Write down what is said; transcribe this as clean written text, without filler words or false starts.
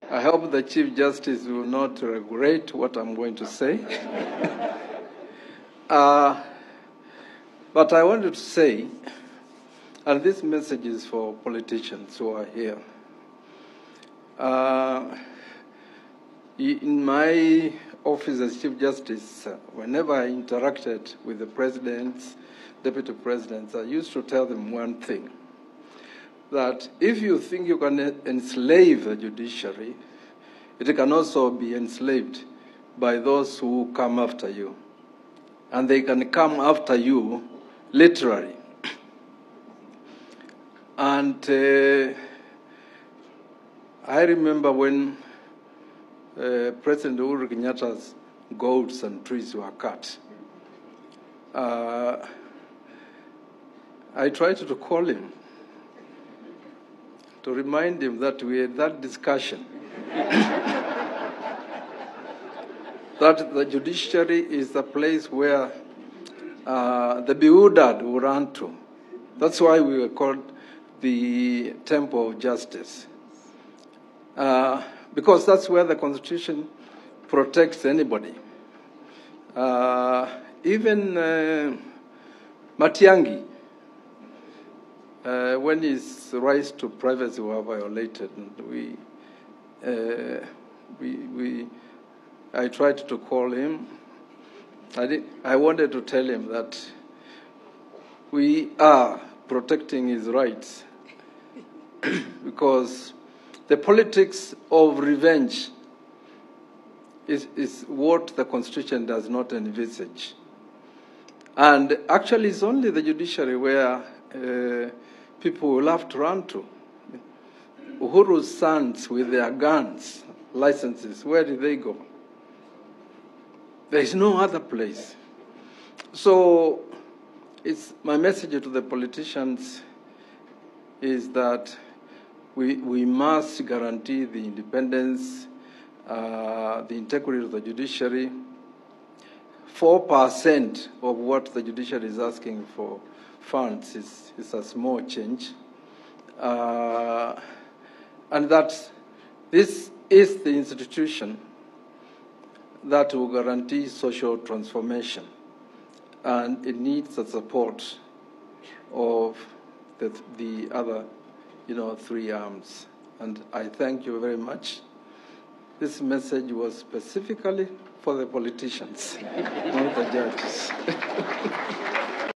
I hope the Chief Justice will not regret what I'm going to say. But I wanted to say, and this message is for politicians who are here. In my office as Chief Justice, whenever I interacted with the presidents, deputy presidents, I used to tell them one thing, that if you think you can enslave the judiciary, it can also be enslaved by those who come after you. And they can come after you literally. And I remember when President Uhuru Kenyatta's goats and trees were cut. I tried to call him to remind him that we had that discussion, that the judiciary is the place where the bewildered will run to. That's why we were called the Temple of Justice. Because that's where the Constitution protects anybody. Even Matiang'i, when his rights to privacy were violated, I tried to call him. I wanted to tell him that we are protecting his rights because the politics of revenge is what the Constitution does not envisage. And actually, it's only the judiciary where people will have to run to. Uhuru's sons with their guns, licenses, where did they go? There is no other place. So my message to the politicians is that we must guarantee the independence, the integrity of the judiciary. 4% of what the judiciary is asking for funds is a small change. And that this is the institution that will guarantee social transformation. And it needs the support of the other, three arms. And I thank you very much. This message was specifically for the politicians, not the judges.